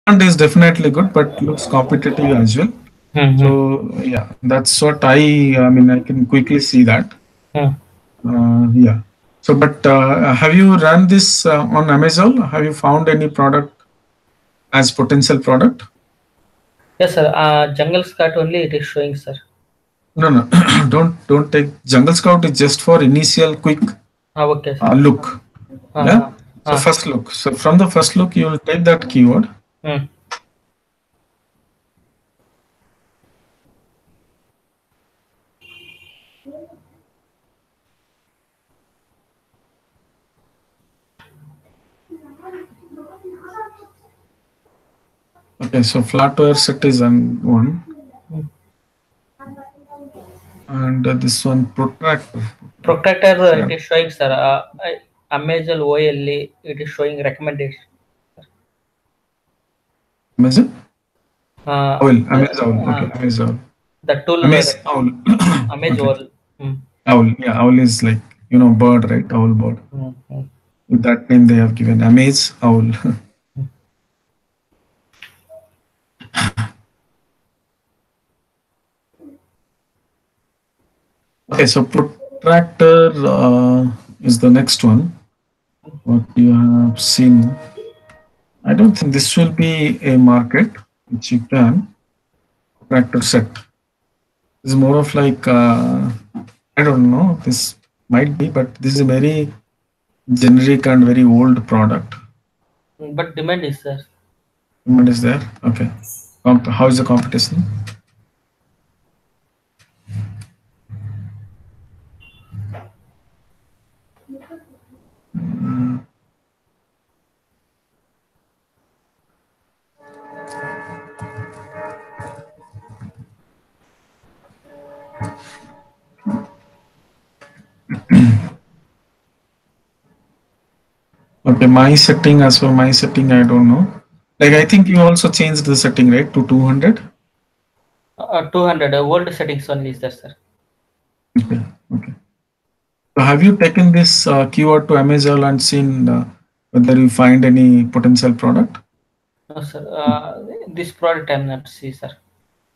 Demand is definitely good, but looks competitive as well. Mm-hmm. So yeah, that's what I mean. I can quickly see that. Mm. Yeah. So, but have you run this on Amazon? Have you found any product as potential product? Yes, sir. Jungle Scout only it is showing, sir. No, no, don't take Jungle Scout is just for initial quick Okay, sir. look. Yeah. Uh, So uh, first look. So from the first look, you will take that keyword. mm. Okay. So flatware set is one, and this one protractor. Protractor it Set. is showing, sir. Amazon OLE it is showing recommendation. Amazon owl. Amazon owl. Okay. Uh, Amazon. the tool Amazon owl. Okay. Amazon. Mm. Owl. Yeah. Owl is like bird, right? Owl bird. Mm. Mm. With that name they have given Amaze owl. Okay, so protractor is the next one. What you have seen. I don't think this will be a market which you can protractor set. This is more of like I don't know. This might be, but this is a very generic and very old product. But demand is, sir. What is there? Okay. How is the competition? Okay, my setting, as for my setting, I don't know. Like I think you also changed the setting, right, to 200. 200 old settings only is there, sir. Okay. Okay. So have you taken this keyword to Amazon and seen whether you find any potential product? No, sir. This product I'm not see, sir.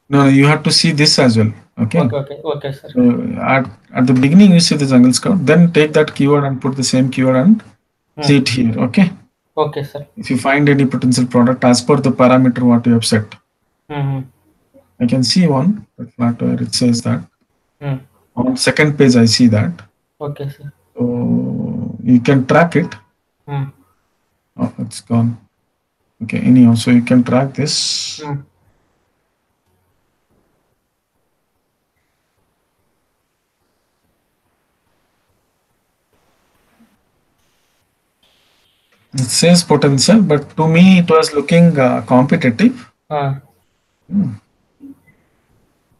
No, you have to see this as well. Okay. Okay, okay, okay, sir. So at the beginning you see the Jungle Scout, then take that keyword and put the same keyword and see Hmm. it here. Okay. Okay, sir. If you find any potential product as per the parameter what you have set, Mm-hmm. I can see one that flat where it says that Hmm. on second page I see that. Okay, sir. So you can track it. Hmm. Oh, it's gone. Okay. Anyhow, so you can track this. Hmm. It says potential, but to me it was looking competitive. Uh, Hmm.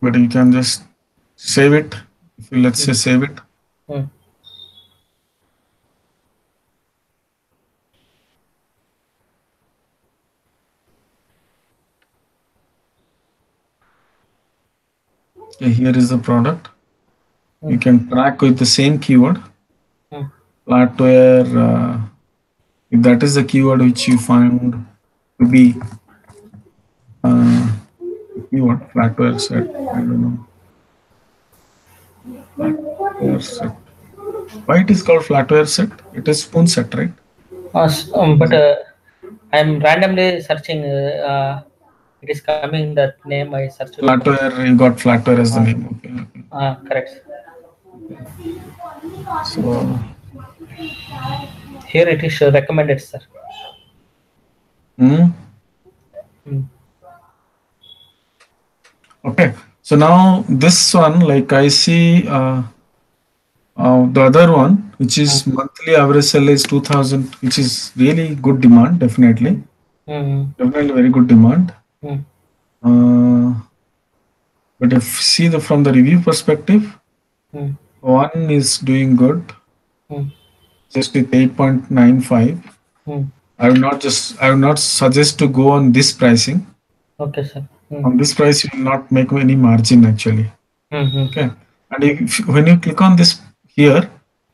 But you can just save it. If you let's say save it. hmm. Okay, here is the product. Hmm. You can track with the same keyword. Hmm. Flatware. If that is the keyword which you find to be uh, keyword flatware set. I don't know. Flatware set. Why it is called flatware set? It is spoon set, right? But I'm randomly searching. It is coming that name. I searched it. Flatware. You got flatware as the Uh, name. Okay. Okay. Correct. Okay. So. Here it is recommended, sir. Hmm. Hmm. Okay. So now this one, like I see the other one, which Hmm. is monthly average sell is 2000, which is really good demand, definitely. Hmm. Definitely very good demand. Hmm. Uh, but if see the from the review perspective, Hmm. one is doing good, Hmm. just with 8.95. Hmm. I would not suggest to go on this pricing. Okay, sir. Hmm. On this price, you will not make any margin actually. Hmm. Hmm. Okay. And if, when you click on this here,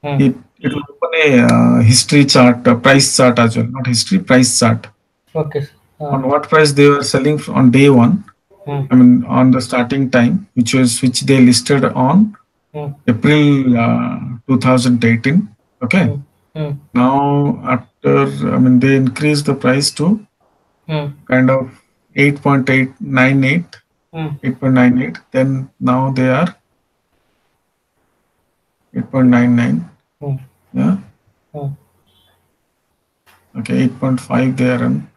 Hmm. it will open a history chart, price chart as well, not history, price chart. Okay, sir. uh, on what price they were selling on day one. mm, I mean, on the starting time, which they listed on mm, April 2018. Okay. mm, mm, Now after, I mean, they increased the price to mm, kind of 8.898, mm, 8.98. Then now they are 8.99. mm, Yeah. mm. Okay. 8.5 there, and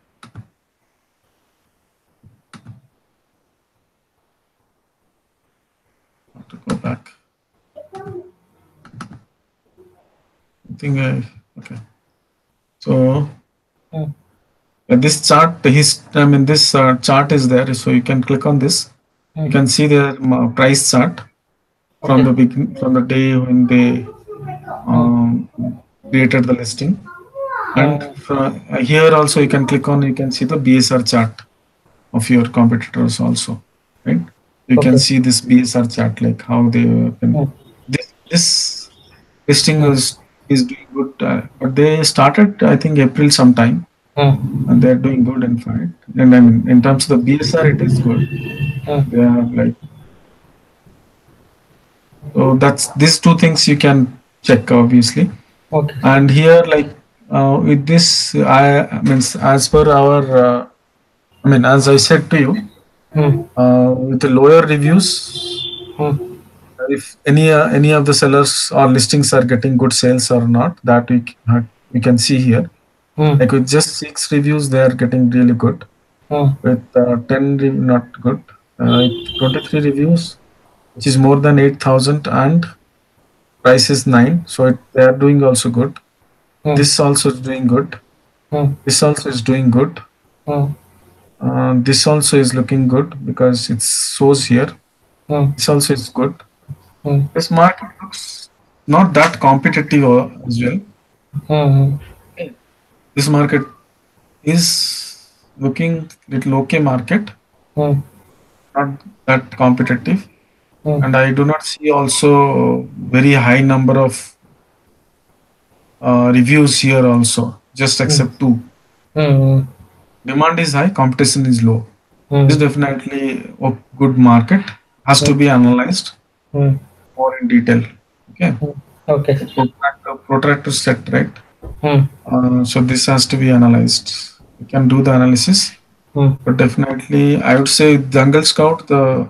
have to go back. I think okay. So Mm, this chart, this chart is there. So you can click on this. You mm. can see the price chart from Okay. the beginning, from the day when they Mm, um, created the listing. And mm, here also you can click on, you can see the BSR chart of your competitors also, right? You can okay. see this BSR chart, like how they can, Mm, this listing mm, is doing good, but they started, I think, April sometime, mm, and they're doing good in fact. And I mean, in terms of the BSR, it is good. mm. They have like, so that's these two things you can check obviously. Okay, sir. And here, like with this, I means as per our, I mean, as I said to you, Mm, with the lower reviews, mm, if any of the sellers or listings are getting good sales or not, that we can see here. mm, Like with just 6 reviews, they are getting really good. mm, With not good. With 23 reviews, which is more than 8,000, and price is 9, so they are doing also good. mm, This also is doing good. mm, This also is doing good. mm, This also is looking good because it shows here. mm, This also is good. mm, This market looks not that competitive as well. mm, This market is looking little okay market, mm, not that competitive. mm, And I do not see also very high number of reviews here also, just mm, except two. mm, Demand is high, competition is low. This is mm, definitely a good market, has to mm, be analyzed mm, more in detail. Okay. mm. Okay, So sir. protractor set, right? Mm, So this has to be analyzed. You can do the analysis, mm, but definitely I would say Jungle Scout, the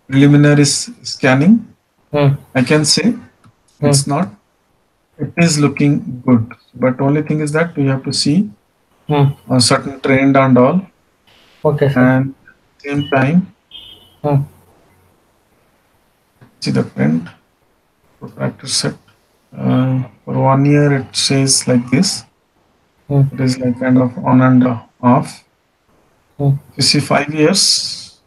preliminary scanning, mm, I can say mm, it's not. It is looking good, but only thing is that we have to see mm. a certain trend and all, Okay, sir. and same time Mm, see the trend protractor set. For 1 year, it says like this. mm, It is like kind of on and off. mm, You see 5 years.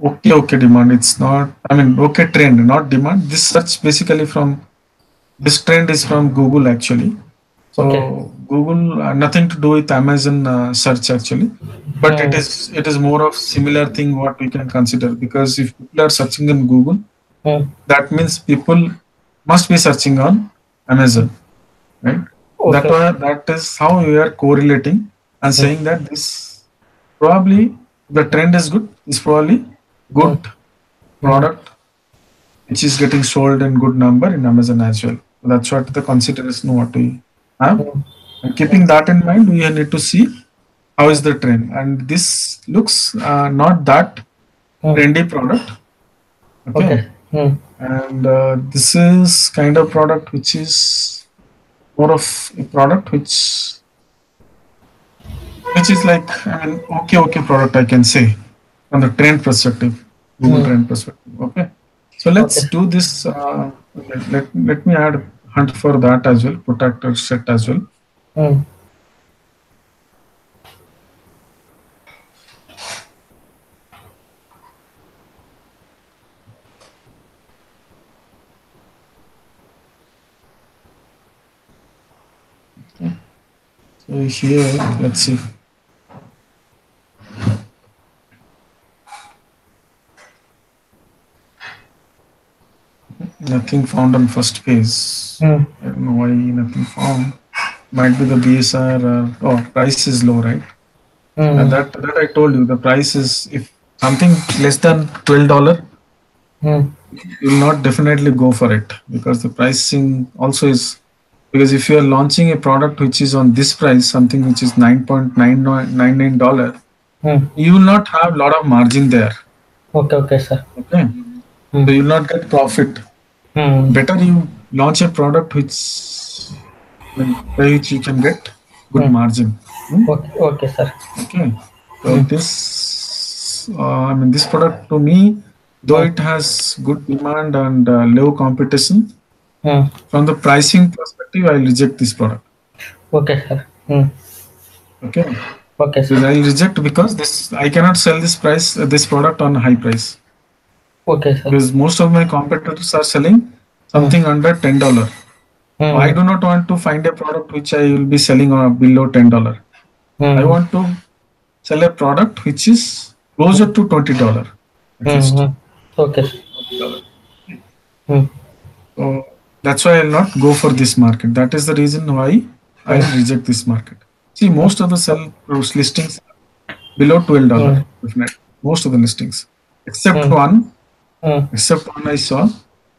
Okay, demand. It's not, I mean, okay, trend, not demand. This search basically from, this trend is from Google actually. okay. So Google, nothing to do with Amazon search actually, but it Mm, is more of similar thing what we can consider, because if people are searching in Google, mm. that means people must be searching on Amazon, right? Okay. That is how we are correlating and Mm, saying that this probably, the trend is good. Is probably mm, good mm, product which is getting sold in good number in Amazon as well. That's what the consideration what we have. mm, And mm, keeping that in mind, we need to see how is mm, the trend. And this looks not that mm. trendy product. Okay. Okay. Mm, And this is kind of product which is more of a product which is like, I mean, okay product, I can say, from the trend perspective, Google mm. trend perspective. Okay. So Okay. let's do this. Okay, let me add hunt for that as well, protector set as well. Mm, Okay. So here, let's see. Nothing found on first page. mm, I don't know why nothing found. might be the BSR, oh, price is low, right? And Mm, that I told you, the price is, if something less than $12, mm, you will not definitely go for it, because the pricing also is, because if you are launching a product which is on this price, something which is $9.99, mm. you will not have a lot of margin there. Okay, okay, sir. Okay, so Mm, you will not get profit. mm, Better you launch a product which, I mean, by which you can get good mm. margin. Hmm? Okay, okay, sir. Okay, so Mm, I mean, this product to me, though mm, it has good demand and low competition, mm. from the pricing perspective, I reject this product. Okay, sir. Mm. Okay, Okay, sir. because I reject, because this I cannot sell this product on high price, Okay, sir. because most of my competitors are selling Mm, something under $10. I mm, do not want to find a product which I will be selling on below $10. I mm, want to sell a product which is closer to $20 at mm, least. mm. Okay, sir. $20. Mm, So that's why I'll not go for this market. That is the reason why mm, I'll reject this market. See, mm, most of the sell those listings below $12. mm, Definitely, most of the listings, except mm, one, mm, except one I saw,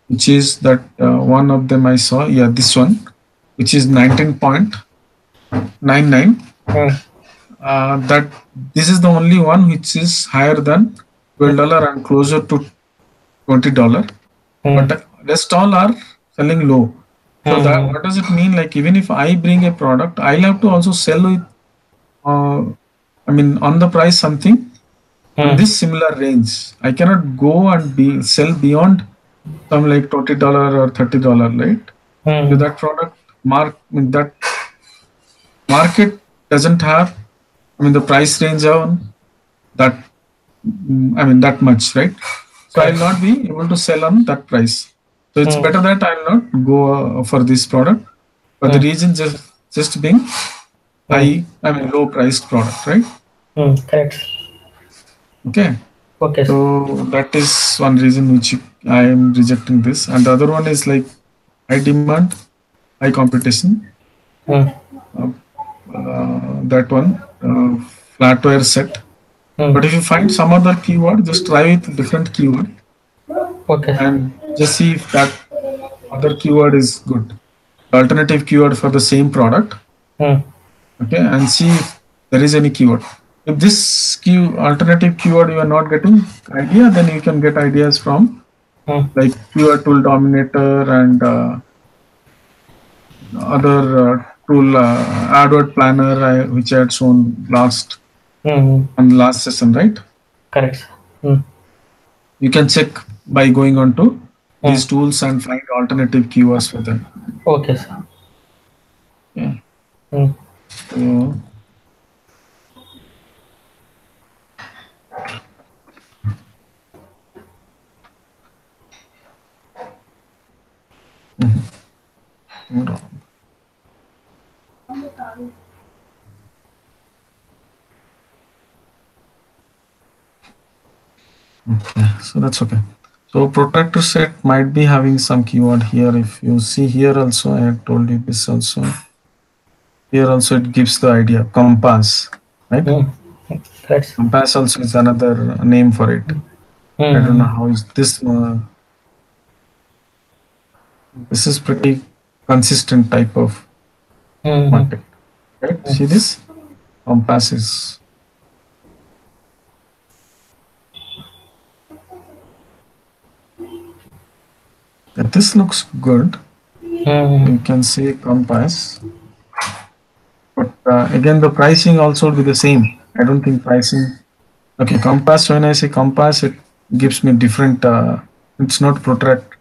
which is that one of them I saw. Yeah, this one, which is 19.99. mm, That this is the only one which is higher than $12 and closer to $20. But mm, rest all are selling low. So that, mm, what does it mean? Like, even if I bring a product, I'll have to also sell with, uh, I mean, on the price something on mm, this similar range. I cannot go and be sell beyond some like $20 or $30, right? Because mm, that product I mean, that market doesn't have, I mean, the price range on that, I mean, that much, right? So I'll correct. not be able to sell on that price. So it's Mm, better that I'll not go for this product, for the mm, reason just being mm, I mean, low priced product, right? mm, correct. Okay. Okay, sir. So that is one reason which I am rejecting this, and the other one is like high demand, high competition. Mm, Uh, that one, flatware set. mm. But if you find some other keyword, just try with different keyword Okay, sir. and just see if that other keyword is good. Alternative keyword for the same product, Mm, okay, and see if there is any keyword. If this alternative keyword you are not getting idea, then you can get ideas from mm, like keyword tool dominator and other tool adword planner, which I had shown mm, on the last session, right? correct, sir. Mm, You can check by going on to mm. these tools and find alternative keywords for them. Okay, sir. Yeah. Mm, So, hold on. Yeah, so that's okay. So protractor set might be having some keyword here. If you see here also, I had told you this also. Here also it gives the idea compass, right? mm, correct, sir. Compass also is another name for it. I don't know Mm, how is this. This is pretty consistent type of mm, market, right? mm, See this compass is. Yeah, this looks good. mm, You can say compass, but again the pricing also will be the same. I don't think pricing. Okay, compass. When I say compass, it gives me different. It's not protract.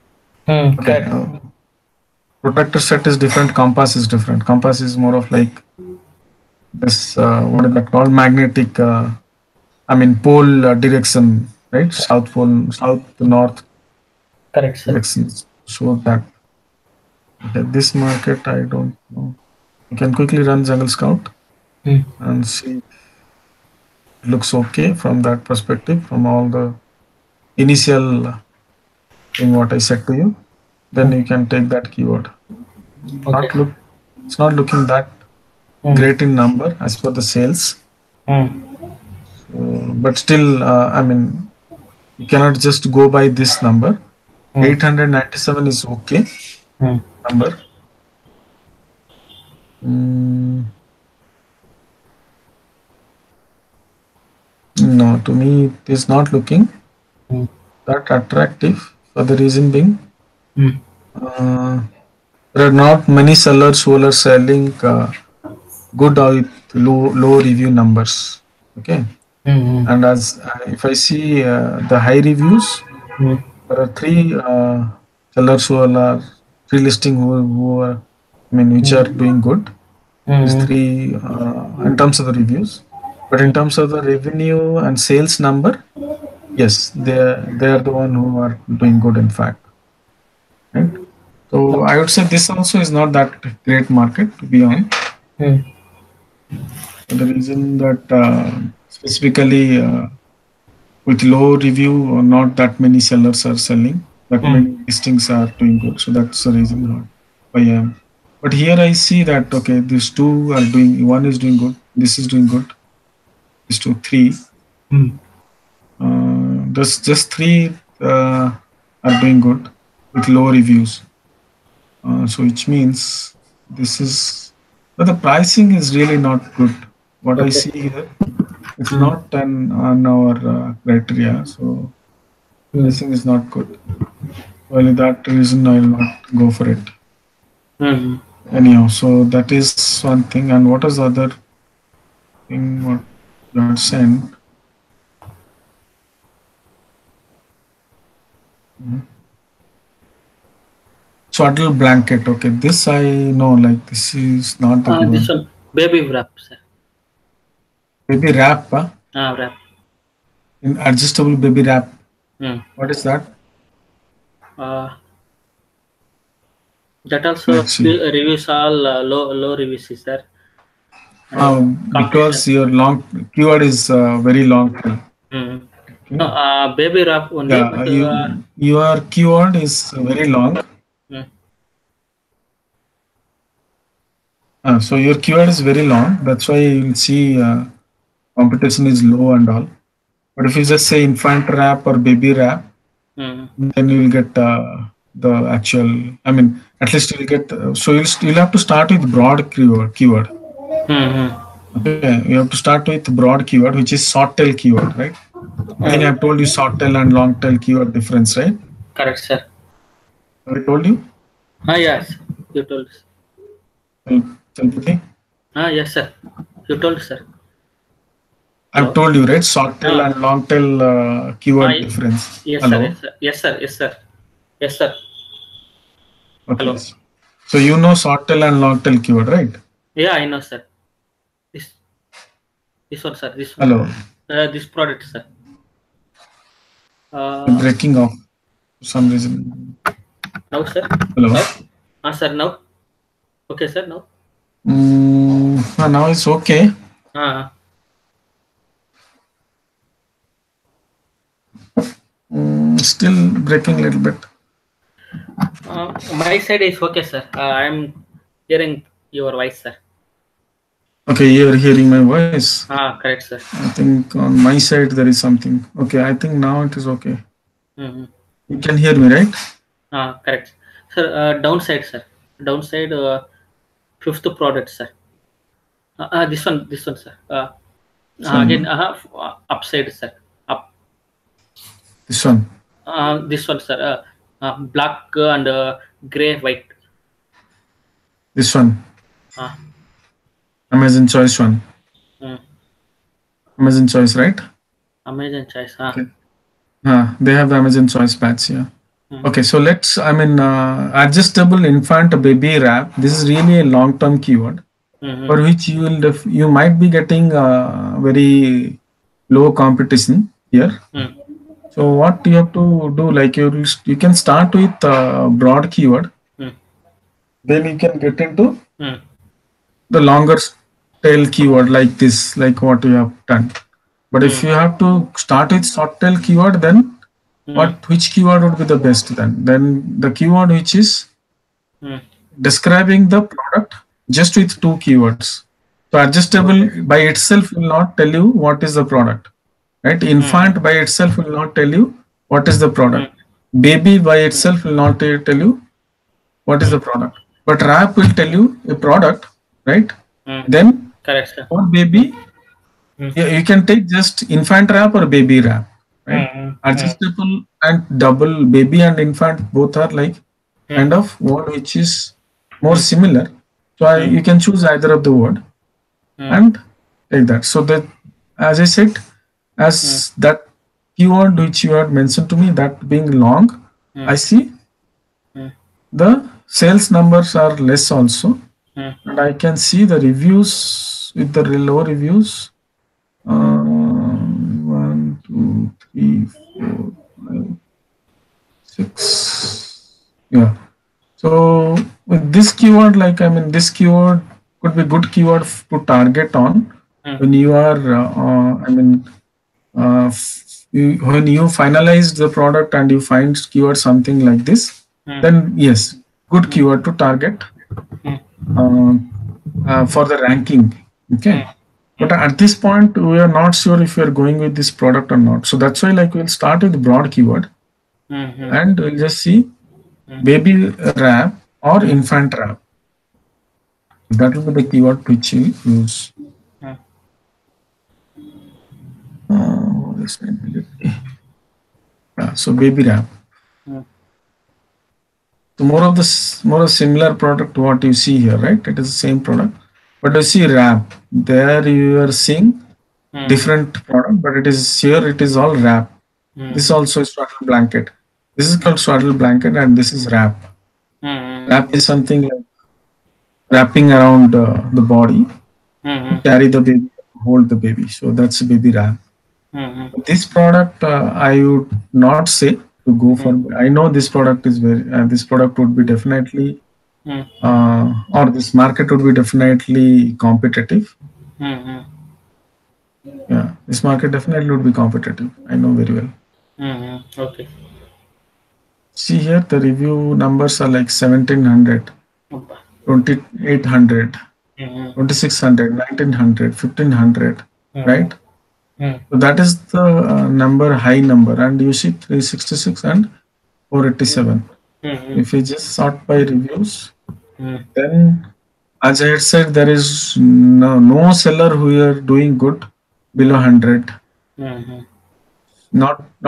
Okay, correct. protractor set is different. Compass is different. Compass is more of like this. What is that called? Magnetic. I mean, pole direction, right? South pole, south to north Correct, sir. directions. So that, okay, this market, I don't know. You can quickly run Jungle Scout Mm, and see it looks okay from that perspective, from all the initial thing what I said to you. Then mm. you can take that keyword. Okay, Not look, it's not looking that. Mm. great in number as per the sales. Mm. But still, I mean, you cannot just go by this number. Mm. 897 is okay Mm. number. Mm, no, to me, it is not looking Mm. that attractive for the reason being Mm. uh, there are not many sellers who are selling good with low review numbers. Okay, Mm. and as if I see the high reviews, Mm. there are three sellers who are three listing who are, I mean, which are Mm. doing good. These Mm. three in terms of the reviews, but in terms of the revenue and sales number, yes, they are the one who are doing good. In fact, right? So I would say this also is not that great market to be on. Mm. For the reason that specifically with low review, not that many sellers are selling, that Mm. many listings are doing good. So that's the reason why I am. But here I see that okay, these two are doing. One is doing good. This is doing good. These two, three. Mm. Just three are doing good with low reviews. So which means this is, but the pricing is really not good. What I Okay. see here, it's Mm. not on our criteria. So Mm. pricing is not good. Only that reason I will not go for it. Mm. Anyhow, so that is one thing. And what is the other thing what you had sent? Mhm. Swaddle blanket. Okay, this I know. Like this is not the good This one. one, baby wrap, sir. Baby wrap, Wrap. in adjustable baby wrap. Mm. What is that? Uh, that also Let's see. reviews all low reviews, is there? And competition. Because your long keyword is very long. Mm. No, Okay. baby wrap only, Yeah, but your keyword is very long. mm. So your keyword is very long. That's why you'll see competition is low and all. But if you just say infant wrap or baby wrap, Mm. then you will get the actual. I mean, at least you'll get. So you'll have to start with broad keyword. Mm. Okay, you have to start with broad keyword, which is short tail keyword, right? I think Mm. I've told you short tail and long tail keyword difference, right? Correct, sir. I told you, Yes, you told. Chalpati? Yes, sir. You told, sir. I've Hello. told you, right? Short tail Ah, and long tail keyword difference. yes, sir. Hello. Yes, sir. Yes, sir. Yes, sir. Yes, sir. Okay. Hello. So you know short tail and long tail keyword, right? Yeah, I know, sir. This this one, sir. This one. Hello. This product, sir. You're Uh, breaking off for some reason. Now, sir. Hello. Now. Sir. Now. Okay, sir. Now. Now it's okay. Uh, Still breaking a little bit. my side is okay, sir. I'm hearing your voice, sir. Okay, you're hearing my voice. Correct, sir. I think on my side there is something. Okay, I think now it is okay. Mm-hmm. You can hear me, right? Correct, sir. Downside, sir. Downside. Fifth product, sir. This one, sir. This Again, one. upside, sir. Up. This one. This one, sir. Black and gray, white. This one. Uh, Amazon choice one. mm, Amazon choice, right? Amazing choice. Okay. They have the Amazon choice patch, yeah. Mm, Okay, so let's, I mean, adjustable infant baby wrap. This is really a long-term keyword mm, for which you might be getting very low competition here. mm, So what you have to do, like you can start with broad keyword, mm, then you can get into mm, the longer tail keyword like this, like what you have done. But if mm, you have to start with short tail keyword, then mm, which keyword would be the best then? Then the keyword which is mm, describing the product just with two keywords. So adjustable Okay. by itself will not tell you what is the product, right? Mm-hmm. Infant by itself will not tell you what is the Mm-hmm. product. Baby by itself will not tell you what is the Mm-hmm. product. But wrap will tell you a product, right? Mm. Then Correct, sir. for Mm. baby, Mm. yeah, you can take just infant wrap or baby wrap, right? Mm. Mm. Adjustable and double, baby and infant both are like Mm. kind of word which is more Mm. similar. So Mm. you can choose either of the word Mm. and take that. So that, as I said, Mm. as that keyword which you had mentioned to me, that being long, I Mm. see Mm. the sales numbers are less also, Mm. and I can see the reviews with the low reviews. 1, 2, 3, 4, 5, 6. Yeah. So with this keyword, like I mean, this keyword could be good keyword to target on Mm. when you are, I mean, when you finalize the product and you find keyword something like this, Mm. then yes, good Mm. keyword to target Mm. uh, for the ranking. Mm. Okay. But at this point, we are not sure if we are going with this product or not. So that's why, like, we'll start with broad keyword Mm. Mm. and we'll just see Mm. baby wrap or Mm. infant wrap. That will be the keyword which we use. Mm. This so baby wrap. Mm. So more of this, more a similar product what you see here, right? It is the same product, but you see wrap. There you are seeing Mm. different product, but it is here. It is all wrap. This Mm. also is swaddle blanket. This is called swaddle blanket, and this is wrap. Mm. Wrap is something like wrapping around the body to Mm. carry the baby, hold the baby. So that's a baby wrap. Mm. This product, I would not say to go for. Mm. I know this product is very. This product would be definitely, Mm. or this market would be definitely competitive. Mm. Yeah, this market definitely would be competitive. I know very well. Mm. Okay. See here, the review numbers are like 1700, Oppa. 2800, Mm. 2600, 1900, 1500, Mm. right? Mm. So that is the number, high number, and you see 366 and 487. Mm. If we just sort by reviews, Mm. then as I had said, there is no seller who are doing good below Mm. 100, Mm.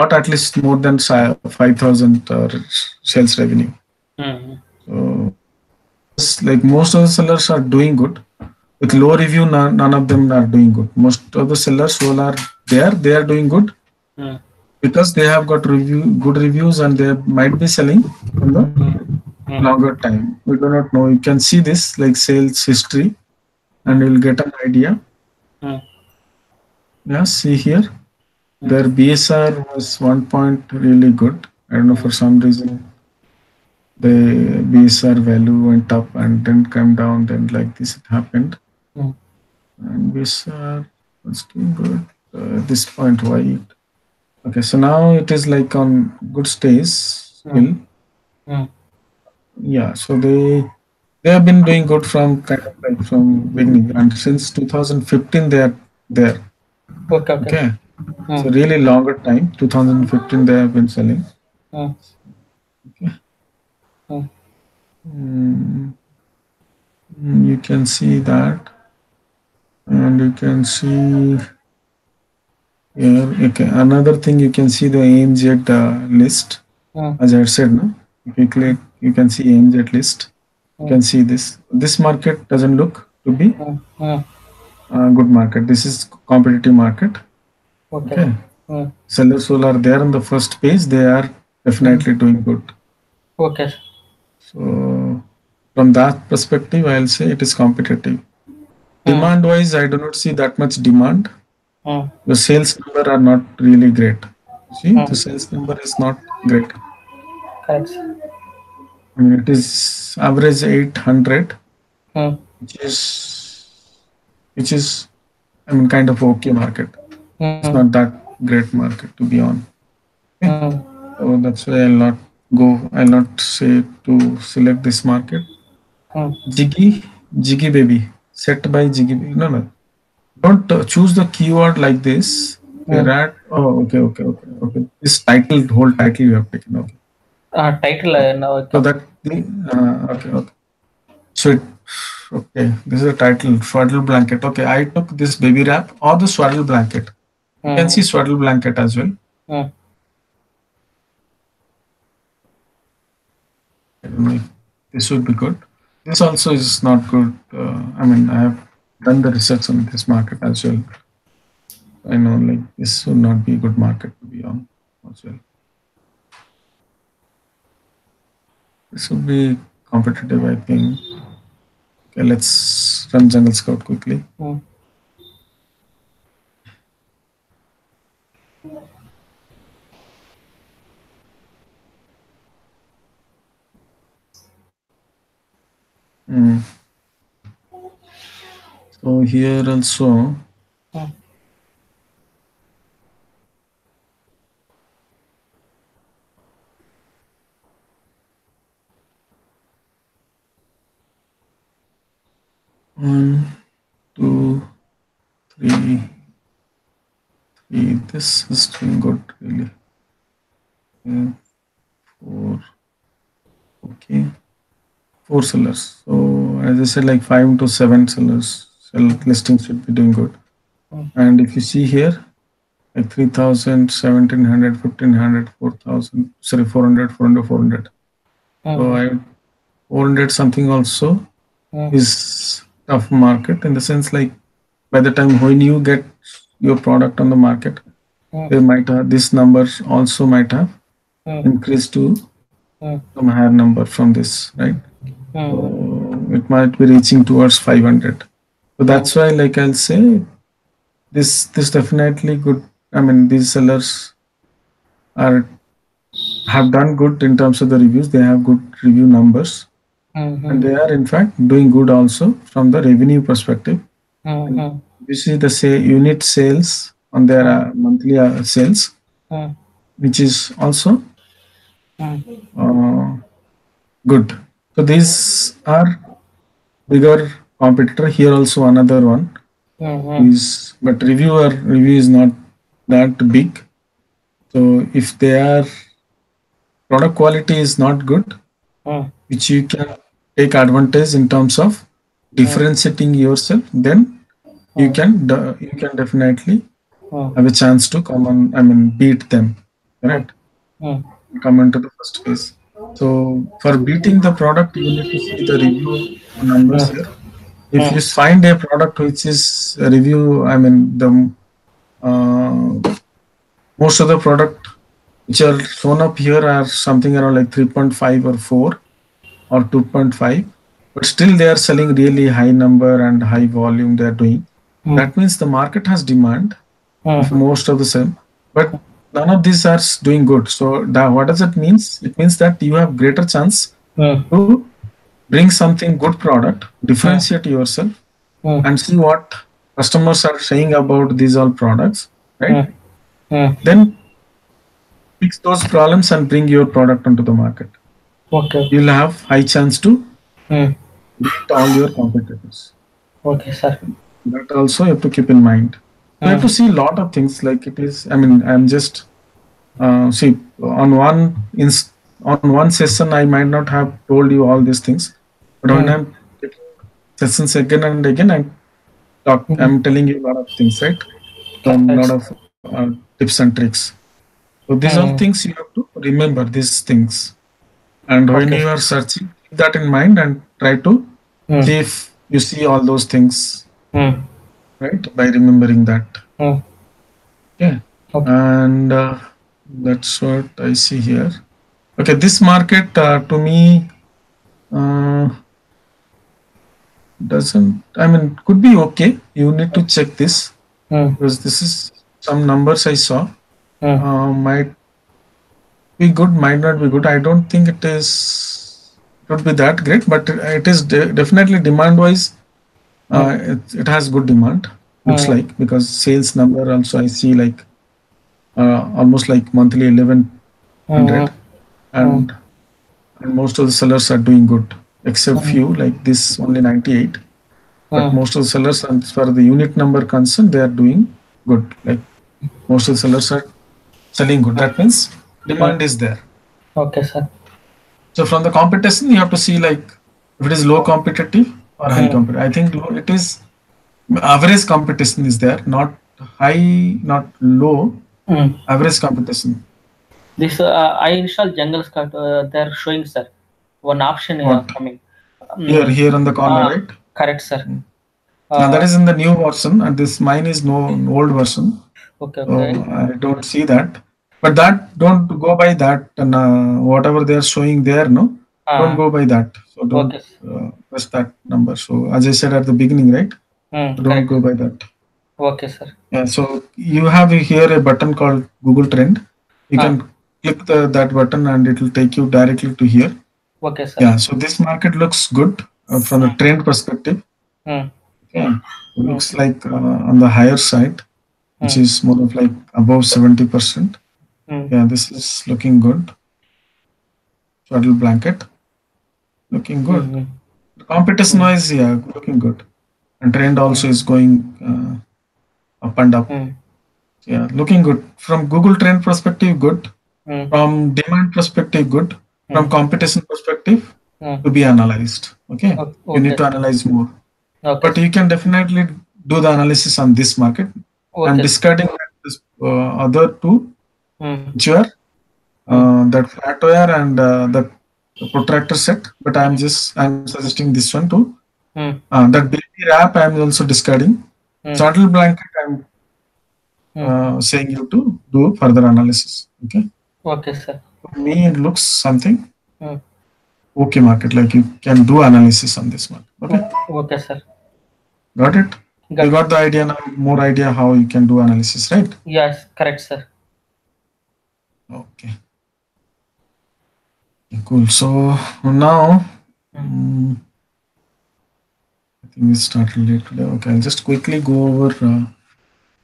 not at least more than 5,000 sales revenue. Mm. So sellers, like most of the sellers are doing good. With low review, none of them are doing good. Most of the sellers who are there, they are doing good Mm. because they have got good reviews and they might be selling in the Mm. longer time. We do not know. You can see this like sales history and Mm. you will get an idea. Mm. Yeah, see here. Mm. Their BSR was 1 point really good. I don't know for some reason the BSR value went up and then come down. Then like this it happened. Mm. And BSR was doing good. At this point, why? Okay, so now it is like on good stage Mm. still. Mm. Yeah, so they have been doing good from kind of like from beginning and since 2015 they are there. Okay. Okay. Okay, so Mm. really longer time. 2015 they have been selling. Mm. Okay, Mm. Mm, you can see that, and you can see here. Okay, another thing you can see the AMZ list. Mm. As I said, no, if you click, you can see AMZ list. You Mm. can see this. This market doesn't look to be Mm. Mm. a good market. This is competitive market. Okay. Okay. Mm. Sellers who are there on the first page, they are Mm. definitely doing good. Okay. So from that perspective, I'll say it is competitive. Mm. Demand wise, I do not see that much demand. Mm. The sales number are not really great. You see, the Mm. sales number is not great. Correct. I mean, it is average 800, Mm. which is I mean kind of okay market. It's Mm. not that great market to be on. Okay, Mm. so that's why I'll not say to select this market. Mm. Jiggy, Jiggy baby. set by GGB. No, no. Don't choose the keyword like this. Okay, Mm. rat. Oh, okay. This title, whole title you have taken. Okay. Title Okay. now I So come. that the okay. So it, okay, this is the title, swaddle blanket. Okay, I took this baby wrap or the swaddle blanket. You can see Mm. swaddle blanket as well. Mm. I don't know if this would be good. This also is not good. I mean, I have done the research on this market as well. I know like this would not be a good market to be on as well. This would be competitive, I think. Okay, let's run Jungle Scout quickly. Mm. Mm. So here also, Mm. 1, 2, 3. This is doing good, really. Okay, four. Okay, four sellers. So as I said, like 5 to 7 sellers, listings should be doing good. Mm. And if you see here, like 3,000, 1,700, 1,500, 4,000, sorry, 400, 400, 400. So Mm. I 400 something also Mm. is tough market in the sense like by the time when you get your product on the market, Mm. they might have this numbers also might have Mm. increased to Mm. some higher number from this, right? Mm. So it might be reaching towards 500. So Mm. that's why, like I'll say, this definitely good. I mean, these sellers are have done good in terms of the reviews. They have good review numbers, and Mm. they are in fact doing good also from the revenue perspective. And Mm. you see the say unit sales on their Mm. monthly sales, Mm. which is also Mm. uh, good. So these are bigger competitor. Here also another one Mm. is, but review is not that big. So if their product quality is not good, Mm. which you can take advantage in terms of Mm. differentiating yourself, then Mm. you can definitely Mm. have a chance to come on. I mean, beat them, Mm. correct? Mm. Come into the first phase. So for beating the product, you need to see the review numbers here. If you Mm. find a product which is a review, I mean the most of the product which are shown up here are something around like 3.5 or 4 or 2.5, but still they are selling really high number and high volume they are doing. Mm. That means the market has demand of Mm. most of the same, but none of these are doing good. So what does it means? It means that you have greater chance Mm. to bring something good product, Mm. differentiate yourself, Mm. and see what customers are saying about these all products, right? Mm. Mm. Then fix those problems and bring your product onto the market. Okay. You'll have high chance to Mm. beat all your competitors. Okay, sir. That also you have to keep in mind. So you have to Mm. see a lot of things like it is. I mean, I'm just see on on one session I might not have told you all these things, but when Mm. I'm taking sessions again and again, Mm. I'm telling you a lot of things, right? Some Correct, lot sir. of tips and tricks. So these are Mm. things you have to remember these things, and when Okay. you are searching, keep that in mind and try to Mm. see if you see all those things, Mm. right? By remembering that. Mm. Okay, Okay. and that's what I see here. Okay, this market to me uh, doesn't. I mean, could be okay. You need to check this Mm. because this is some numbers I saw. Mm. Might be good, might not be good. I don't think it is. It would be that great, but it is definitely demand wise. Mm. It has good demand. Looks Mm. like because sales number also I see like almost like monthly 1100, Mm. Mm. and most of the sellers are doing good except Mm. few like this only 98. but mm, most of the sellers, as far as the unit number concerned, they are doing good. Like most of the sellers are selling good. mm, That means mm. demand is there. Okay, sir. So from the competition, you have to see like if it is low competitive or high Mm, competitive. I think it is average competition is there, not high, not low. mm. Average competition. This I installed Jungle Scout. They're showing, sir. One option What coming. here Mm, here on the corner, right? correct, sir. Mm. Now that Uh, is in the new version, and this mine is no old version. okay, So okay. I don't see that. But that don't go by that and whatever they are showing there, no, don't Uh, go by that. So don't okay. press that number. So as I said at the beginning, right? So don't Correct. go by that. Okay, sir. Yeah. So you have here a button called Google Trend. You Uh, can click that button and it will take you directly to here. okay, sir. Yeah. So this market looks good from the trend perspective. Mm, Okay. It mm, looks like on the higher side, which mm, is more of like above 70%. mm, Yeah, this is looking good. Swaddle blanket, looking good. mm, Competition mm, wise, yeah, looking good. And trend mm, also is going up and up. mm, Yeah, looking good. From Google trend perspective, good. mm, From demand perspective, good. From mm, competition perspective, mm. to be analyzed. Okay, you need Okay, to sir. analyze more. Okay, But sir. you can definitely do the analysis on this market. I'm Okay, sir. discarding this other two, Mm, which are mm, that flat wire and the protractor set. But mm, I'm suggesting this one too. mm, That baby wrap I'm also discarding. mm, Saddle blanket I'm mm. saying you to do further analysis. Okay. Okay, sir. For me, it looks something Mm. okay market. Like you can do analysis on this one. Okay. Okay, sir. Got it? You Got. got the idea now, more idea how you can do analysis, right? Yes, correct, sir. Okay. Cool. So now, Mm. I think we started late today. Okay. I'll just quickly go over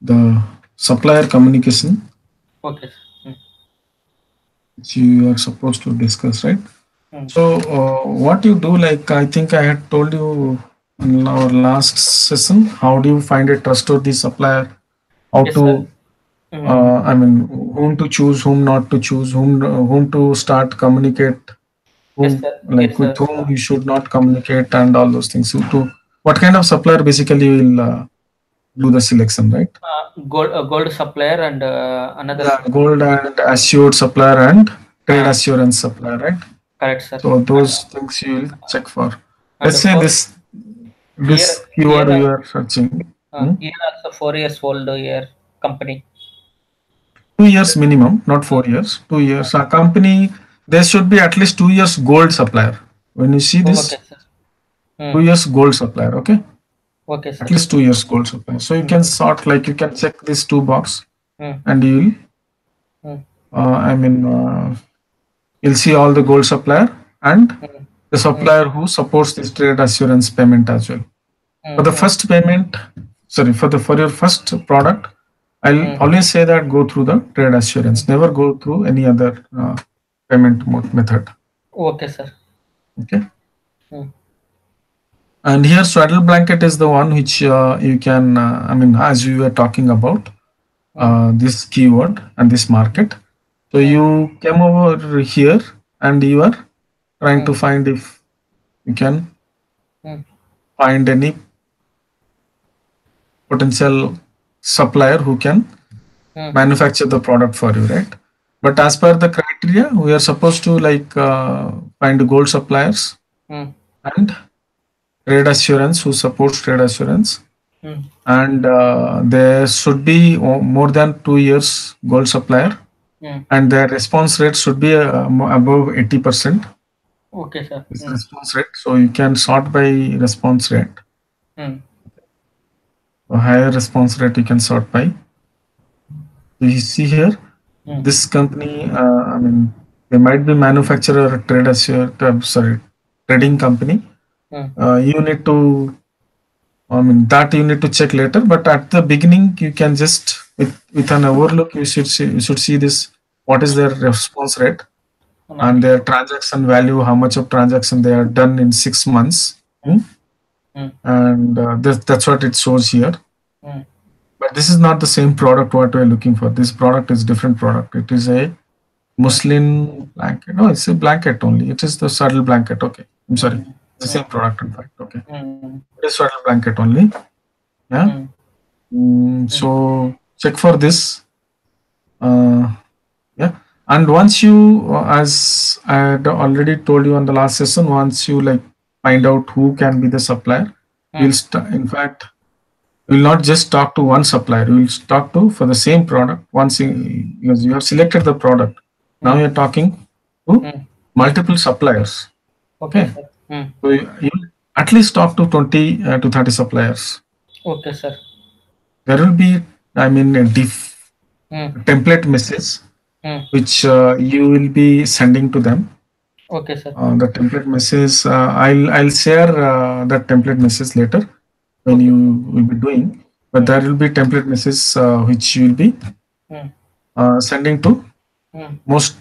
the supplier communication Okay, sir. Mm, which you are supposed to discuss, right? mm. So, what you do, like I think I had told you in our last session, how do you find a trustworthy supplier? How Yes, sir. to, Mm. I mean, whom to choose, whom not to choose, whom to start communicate, Yes, whom sir. like Yes, with sir. whom you should not communicate, and all those things. So, to what kind of supplier basically you will do the selection, right? Gold supplier and another Yeah, supplier. gold and assured supplier and trade Uh, assurance supplier, right? correct, sir. So those things you will check for. And Let's say for here, this keyword here, you are searching. Hmm? here also 4 years old year company. 2 years minimum, not 4 years. 2 years. A company there should be at least 2 years gold supplier. When you see Okay, this, sir. 2 years gold supplier. Okay, Okay, at sir. least 2 years gold supplier. So you can sort like you can check these two box Mm, and you mm, will. You'll see all the gold supplier and mm, the mm, supplier who supports this trade assurance payment as well. For the mm, first payment, sorry, for your first product, I'll mm, always say that go through the trade assurance. mm. Never go through any other payment method. Okay, sir. Okay. Mm, And here swaddle blanket is the one which you can. As we were talking about mm, this keyword and this market. So mm, you came over here and you are trying to mm, find if you can mm, find any potential supplier who can mm, manufacture the product for you, right? But mm, as per the criteria, we are supposed to like find gold suppliers mm, and trade assurance who supports trade assurance, mm, and there should be more than 2 years gold supplier, mm. and their response rate should be above 80%. Okay, sir. Is the response rate, so you can sort by response rate. Mm, A higher response rate you can sort by. So you see here, mm, this company, they might be manufacturer, trade assure, sorry, mm, trading company. mm. You need to, that you need to check later. But at the beginning, you can just with an overlook, you should see this. What is their response rate and Nice. their transaction value? How much of transaction they are done in 6 months? Hmm? Mm, mm, and that's what it shows here. mm, But this is not the same product what we're looking for. This product is different product. It is a mm, muslin blanket. No, it's a blanket only. It is the saddle blanket. Okay, I'm sorry. mm, It's the same mm, product in fact. Okay, mm, it is saddle blanket only. Yeah. mm, mm, So check for this. Uh, yeah. And once you, as I had already told you on the last session, once you like find out who can be the supplier, mm, in fact, you will not just talk to one supplier. You will talk to for the same product because you have selected the product. Now mm, you're talking to mm, mm. multiple suppliers. Okay, Okay. sir. Mm. So you at least talk to 20 to 30 suppliers. Okay, sir. There will be, I mean, a Mm, template message mm. which you will be sending to them. Okay, sir. The template message, I'll share that template message later when Okay. you will be doing. But Mm, there will be template message which you will be mm, sending to mm. most,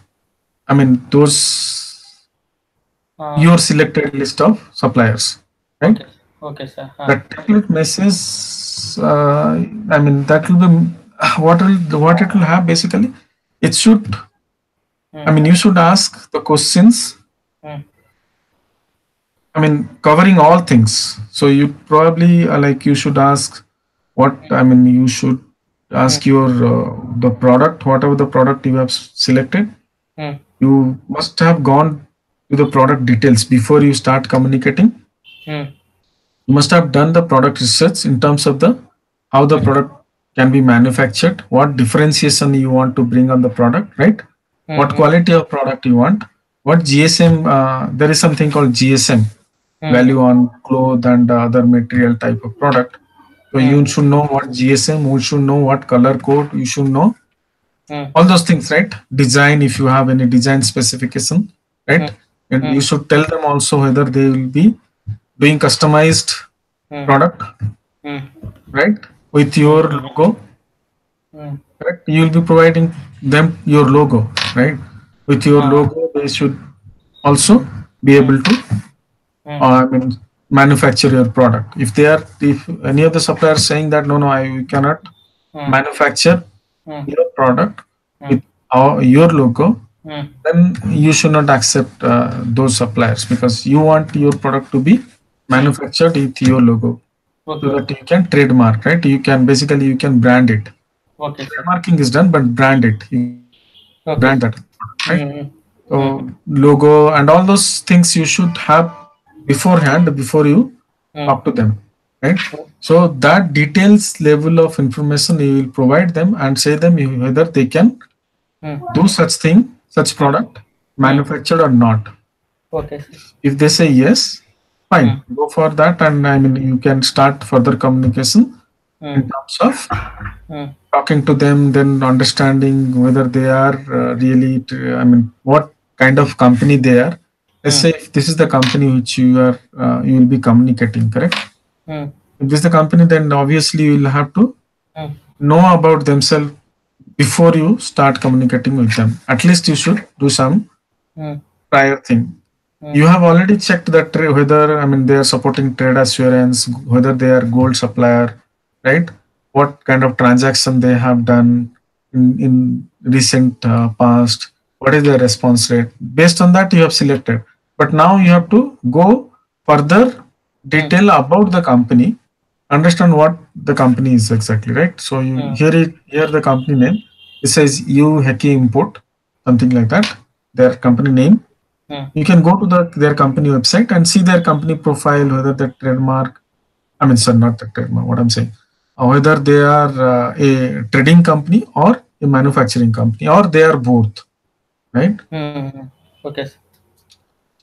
I mean, those Uh, your selected list of suppliers, right? okay. Okay, sir. That template message, I mean, that will be what it will have basically. It should, I Mm, mean, you should ask the questions. mm, I mean, covering all things. So you probably like you should ask what I mean. You should mm, ask your the product, whatever the product you have selected. mm, You must have gone to the product details before you start communicating. mm, You must have done the product research in terms of the how the mm, product can be manufactured, what differentiation you want to bring on the product, right? What mm, quality of product you want, what GSM. There is something called GSM, mm, value on cloth and other material type of product. So you mm, should know what GSM, you should know what color code, you should know mm, all those things, right? Design, if you have any design specification, right? mm, And you mm, should tell them also whether they will be doing customized mm, product, mm, right? With mm, your logo, mm. correct? You will be providing them your logo, right? With your Uh, logo, they should also be mm, able to mm, I mean, manufacture your product. If any of the suppliers saying that no, we cannot mm, manufacture mm, your product with mm, your logo, mm. then you should not accept those suppliers because you want your product to be Mm. manufactured with your logo so Okay, that you can trademark, right? You can brand it. okay, sir. Trademarking is done, but brand it. You can brand that product, Okay, right? sir. Mm, So mm, logo and all those things you should have beforehand before you mm, talk to them, right? mm, So that details level of information you will provide them and say them whether they can mm, do such thing, such mm, product mm. manufactured or not. Okay, sir. If they say yes, Mm, fine, go for that, and I mean you can start further communication in mm, terms of mm, talking to them, then understanding whether they are really, I mean, what kind of company they are. Let's mm, say if this is the company which you will be communicating, correct? mm, If this is the company, then obviously you will have to mm, know about themselves before you start communicating with them. At least you should do some mm, prior thing. mm, You have already checked that whether I mean they are supporting trade assurance, whether they are gold supplier, right? What kind of transaction they have done in recent past? What is their response rate? Based on that, you have selected. But now you have to go further mm, detail about the company, understand what the company is exactly, right? So you mm, here the company name. It says you Heki Import, something like that. Their company name. mm, You can go to their company website and see their company profile, whether the trademark, I mean, sorry, not the trademark, what I'm saying, whether they are a trading company or a manufacturing company, or they are both, right? mm. Okay, sir.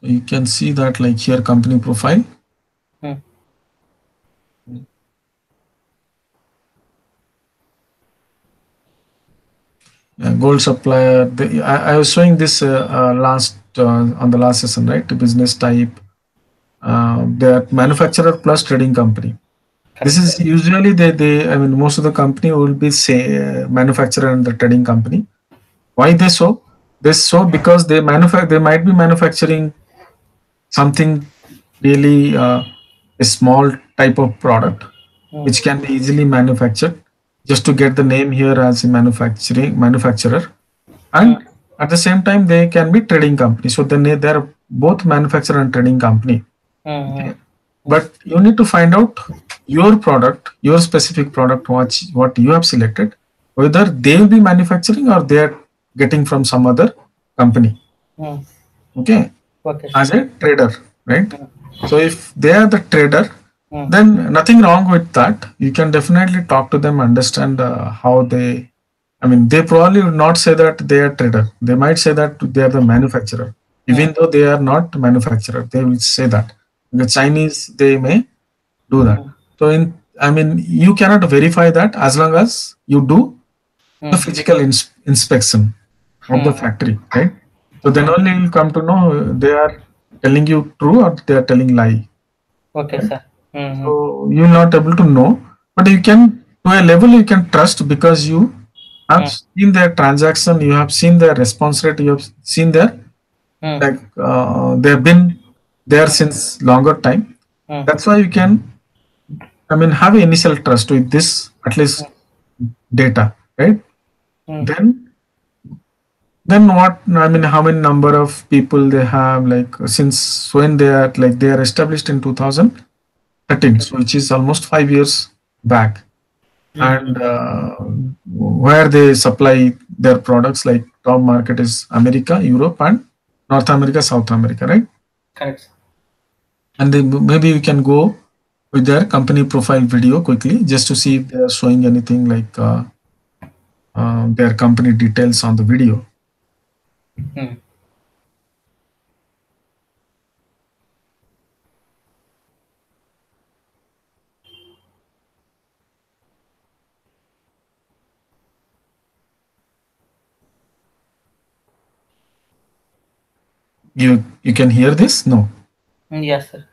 So you can see that like here, company profile, Mm, gold supplier. I was showing this last on the last session, right? Business type, the manufacturer plus trading company. This correct, is sir. usually I mean, most of the company will be say manufacturer and the trading company. Why they so? They so because they might be manufacturing something really. a small type of product mm, which can be easily manufactured, just to get the name here as a manufacturer, mm, and at the same time they can be trading company. So then they are both manufacturer and trading company. mm, Okay, but you need to find out your product, your specific product, what you have selected, whether they will be manufacturing or they are getting from some other company. mm. Okay, Okay, sir. as a trader, right? Mm, So if they are the trader, mm, then nothing wrong with that. You can definitely talk to them, understand how they. I mean, they probably would not say that they are trader. They might say that they are the manufacturer, mm, even though they are not manufacturer. They will say that. The Chinese, they may do that. mm, So I mean, you cannot verify that as long as you do the mm, physical inspection of the mm, factory, right? So then mm. only you'll come to know they are telling you true or they are telling lie, Okay, right? sir. Mm, So you're not able to know, but you can, to a level you can trust, because you have mm, seen their transaction, you have seen their response rate, you have seen their, mm, like, they have been there since longer time. mm, That's why you can, I mean, have initial trust with this at least data, right? mm, Then what? I mean, how many number of people they have? Like since when they are established in 2013, okay. so which is almost 5 years back, and Mm, where they supply their products, like top market is America, Europe, and North America, South America, right? correct, sir. And then maybe we can go with their company profile video quickly, just to see if they are showing anything like their company details on the video. Mm, You can hear this? No, yes, sir.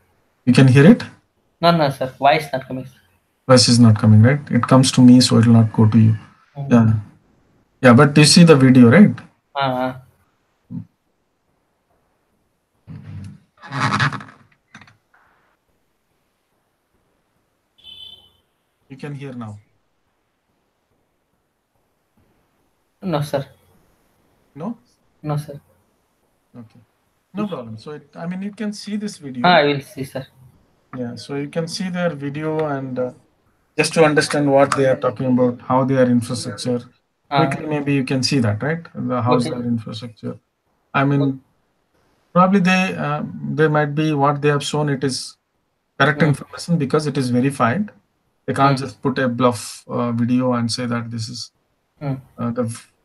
you can hear it. No, no, sir. Why is not coming, sir? Voice is not coming, right? It comes to me, so it will not go to you. Mm, Yeah, yeah. But you see the video, right? uh, You can hear now. no, sir. No? No, sir. Okay. No problem. So I mean, you can see this I video. will see, sir. Yeah. So you can see their video, and just to understand what they are talking about, how their infrastructure. Uh, Quickly, maybe you can see that, right? How's okay. their infrastructure. I Okay. mean, probably they might be what they have shown. It is correct Mm, information because it is verified. They can't mm, just put a bluff video and say that mm, the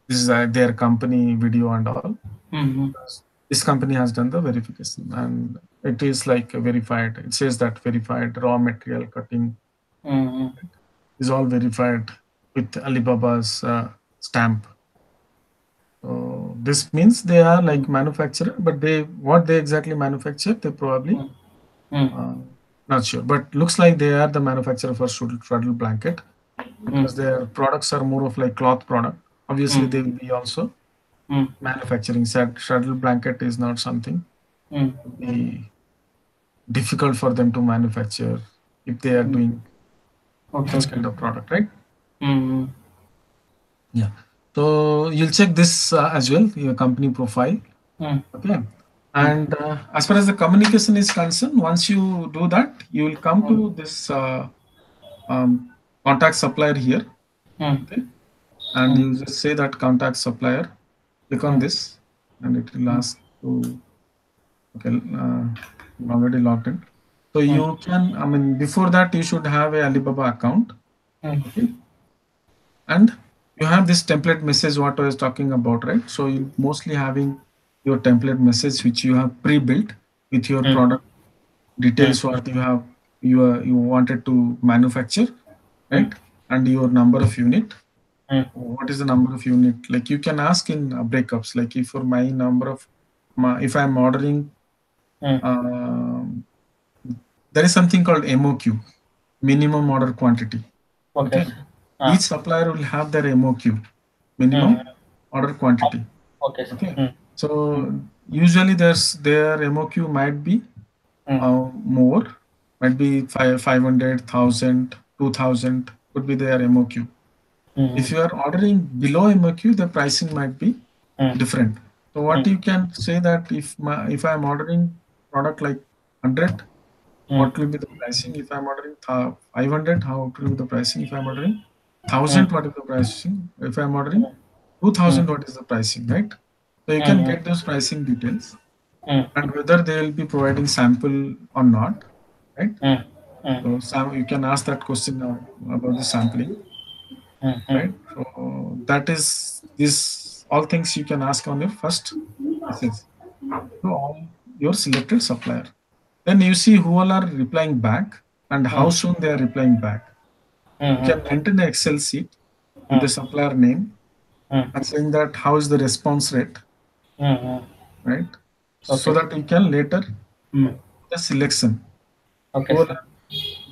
this is their company video and all. mm, Because this company has done the verification, and it is like verified. It says that verified raw material cutting mm, mm, is all verified with Alibaba's stamp. So this means they are mm, like manufacturer, but they what they exactly manufacture, they probably mm, mm, uh, not sure. But looks like they are the manufacturer for straddle blanket, mm, because their products are more of like cloth product. Obviously, mm, they will be also mm, manufacturing. Straddle blanket is not something mm. to be difficult for them to manufacture if they are Mm. doing Okay, such okay. kind of product, right? Mm, Yeah. So you'll check this as well, your company profile. mm, Okay. mm, And as far as the communication is concerned, once you do that, you will come mm, to this um, contact supplier here. mm, Okay. And mm, you just say that contact supplier, click on mm, this, and it will mm, ask to, okay, I'm already logged in. So mm, you can, I mean, before that, you should have a Alibaba account. mm, Okay. And you have this template message what I was talking about, right? So you mostly having your template message which you have pre-built with your mm, product mm, details what you wanted to manufacture, mm, right? And your number of unit. mm, What is the number of unit? Like you can ask in breakups. Like if for my number of if I'm ordering, mm. um, there is something called MOQ, minimum order quantity. Okay, Okay, sir. each Ah, supplier will have their MOQ, mm, minimum order oh, quantity. okay, sir. Okay, Mm, mm, so usually their MOQ might be mm, more. might be 500, 2000 could be their MOQ. If Mm, you are ordering below MOQ, the pricing might be mm, different. So what mm, you can say that if I am ordering product like 100, mm, what will be the pricing? If I'm ordering 500, how it will be the pricing? If I'm ordering mm, 1000, what is the pricing? If I'm ordering mm, 2000, what is the pricing, right? So you can mm, get those pricing details mm, and whether they will be providing sample or not, right? mm, mm, So you can ask that question now about the sampling, mm, right? mm, So that is this all things you can ask on your first message to all your selected supplier. Then you see who all are replying back and how mm, soon they are replying back. You mm, can maintain an Excel sheet with the mm, supplier name mm, and saying that how is the response rate, mm. right? So Okay, sir. that you can later Mm. the selection Okay, who all sir. are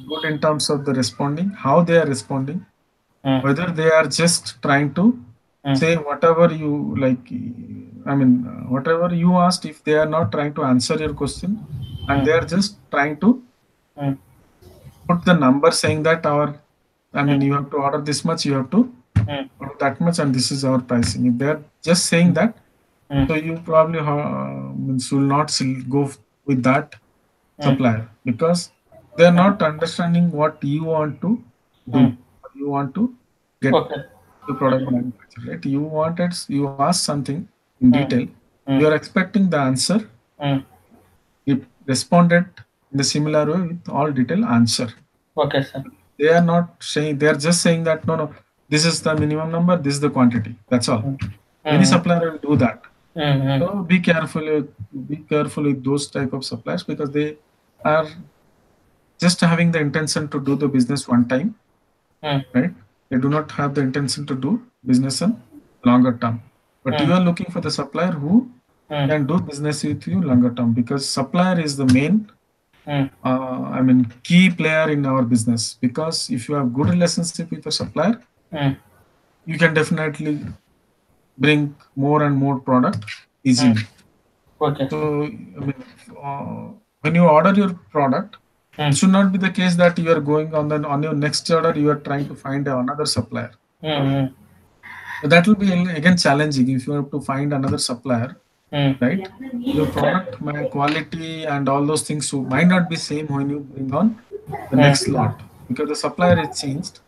good in terms of the responding, how they are responding, Mm, whether they are just trying to mm, say whatever you like. I mean, whatever you asked, if they are not trying to answer your question and they mm, are just trying to mm, put the number saying that I mean, mm, you have to order this much, you have to mm, order that much, and this is our pricing. If they are just saying mm, that, mm, so you probably means will not go with that mm. supplier because they are not understanding what you want to Mm. do. You want to get Okay. the product manufactured, right? You ask something in Mm, detail. You mm, are expecting the answer. mm. It responded in the similar way with all detailed answer. Okay, sir. They are not saying. They are just saying that no, no. This is the minimum number. This is the quantity. That's all. Mm, Many mm, supplier will do that. mm, mm, So be careful. Be careful with those type of suppliers because they are just having the intention to do the business one time, mm, right? They do not have the intention to do business in longer term. But you mm, are looking for the supplier who mm, can do business with you longer term because supplier is the main, mm, I mean, key player in our business. Because if you have good relationship with the supplier, mm, you can definitely bring more and more product mm. easily. Okay. So, I mean, when you order your product, it Mm, should not be the case that you are going on your next order, you are trying to find another supplier. mm, So that will be again challenging if you have to find another supplier, mm, right? Your mm. product quality and all those things might not be same when you bring on the Mm, next lot because the supplier is changed,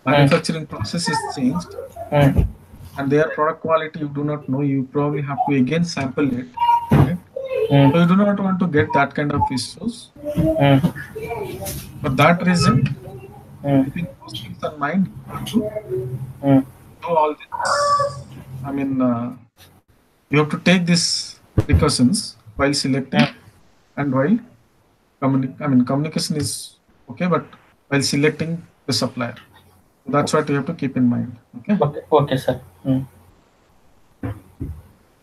mm, manufacturing process is changed, mm, and their product quality you do not know. You probably have to again sample it, right? So mm, you do not want to get that kind of issues. mm, For that reason, mm, keeping those things in mind, you have to mm, do all this. I mean, you have to take these precautions while selecting mm. and while I mean, communication is okay, but while selecting the supplier, that's what you have to keep in mind. Okay. Okay, okay, sir. Mm,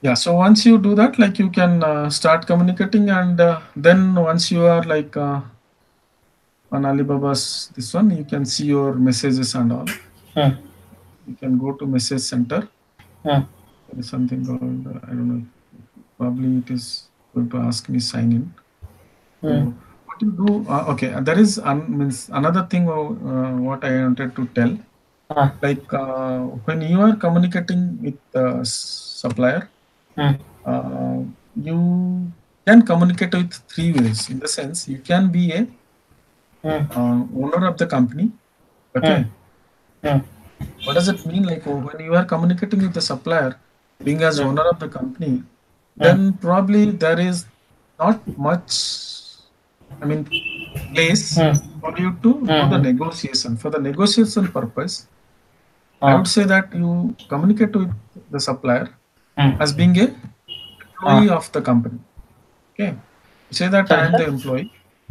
Yeah. So once you do that, like you can start communicating, and then once you are like on Alibaba's this one, you can see your messages and all. mm, You can go to message center. mm, There is something called I don't know. Probably it is going to ask me sign in. mm. So what you do? Okay, there is means another thing. What I wanted to tell, Ah, like when you are communicating with the supplier, mm, uh, you can communicate with three ways. In the sense, you can be a mm, owner of the company. mm, Okay, mm, what does it mean? Like when you are communicating with the supplier, being as mm, owner of the company, mm, then probably there is not much. I mean, place mm, for you to do the mm. negotiation. For the negotiation purpose, I would Ah, say that you communicate with the supplier mm, as being a employee ah. of the company. Okay, say that I Sorry, am the sir. employee,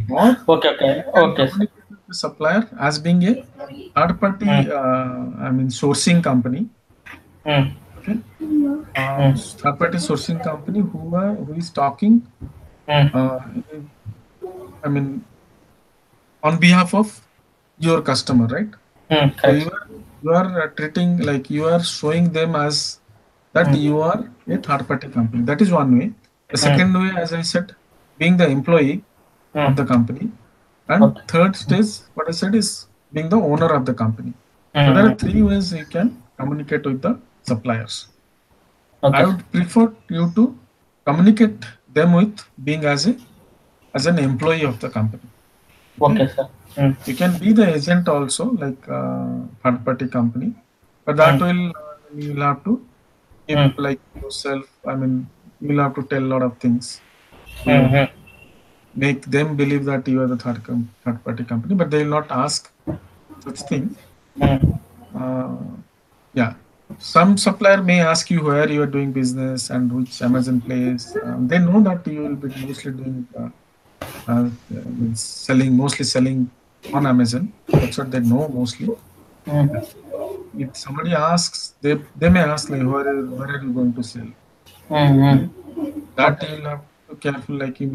or Okay, okay, you can okay, sir. communicate with the supplier as being a third party. Mm, I mean, sourcing company. mm, Okay, mm, third party sourcing company who is talking. mm, Uh, I mean, on behalf of your customer, right? mm. So Correct. you are treating like you are showing them as that Mm, you are a third party company. That is one way. The mm, second way, as I said, being the employee of mm, the company, And Okay. third stage, what I said, is being the owner of the company. So there are Mm-hmm. three ways you can communicate with the suppliers. I Okay, sir. would prefer you to communicate them with being as an employee of the company. Okay, Okay, sir. Mm. you can be the agent also, like third party company, but that Mm. will you will have to keep Mm. like yourself. I mean, you will have to tell a lot of things to Mm-hmm. make them believe that you are the third party company, but they will not ask such thing. Mm. Uh, yeah, some supplier may ask you where you are doing business and which Amazon place. They know that you will be mostly doing selling, mostly selling on Amazon. That's what they know mostly. Mm. If somebody asks, they may ask like, where are you going to sell? Okay, Mm-hmm. that Okay. you'll have to careful. Like you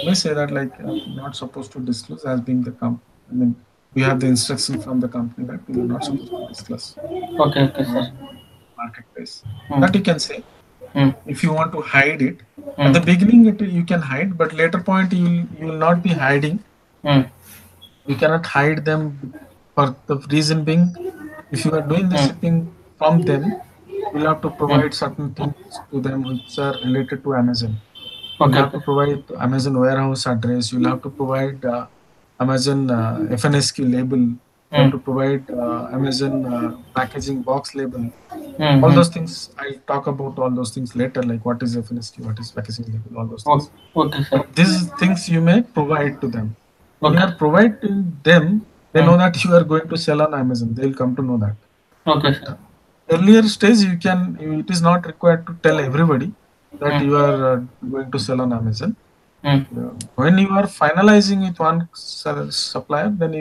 may say that like not supposed to disclose as being the comp. I mean, we have the instruction from the company that we are not supposed to disclose Okay, okay, our sir. marketplace. That you Mm. can say. Mm. If you want to hide it at the Mm. beginning, you can hide, but later point you will not be hiding. Mm. You cannot hide them for the reason being, if you are doing the Mm. shipping from them, you'll have to Mm. provide certain things to them which are related to Amazon. You'll Okay, have okay. to provide Amazon warehouse address. You'll have to provide Amazon FNSQ label. You have Mm. to provide Amazon packaging box label. All Mm-hmm. those things, I'll talk about all those things later, like what is FNSQ, what is packaging label, all those things. Okay, sir. But these things you may provide to them. When you Okay. are providing them, they know Mm. that you are going to sell on Amazon. They'll come to know that. Okay, But sir. earlier stage, it is not required to tell everybody that Mm. you are going to sell on Amazon. Mm. When you are finalizing with one supplier, then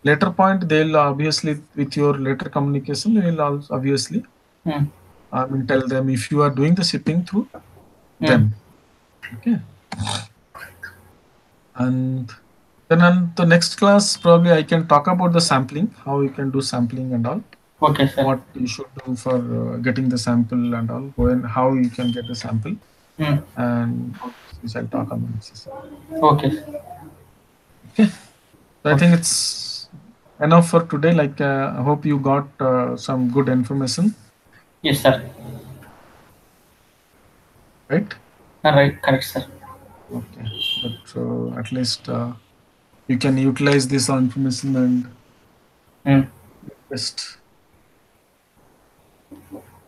later point they'll obviously, with your later communication, they will also obviously, Mm. I mean, tell them if you are doing the shipping through Mm. them. Okay, and then on the next class, probably I can talk about the sampling, how you can do sampling and all, Okay, sir. what you should do for getting the sample and all, when how you can get the sample, Mm. and all those things I'll talk on the next session. Okay, sir. Okay, so I think Okay. it's enough for today. Like I hope you got some good information, Yes, sir. right? All right, correct, sir. Okay, but at least you can utilize this information and Mm. best.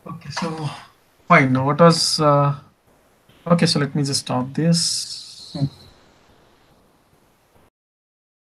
Okay, so fine. Now, what was okay? So let me just stop this. Mm.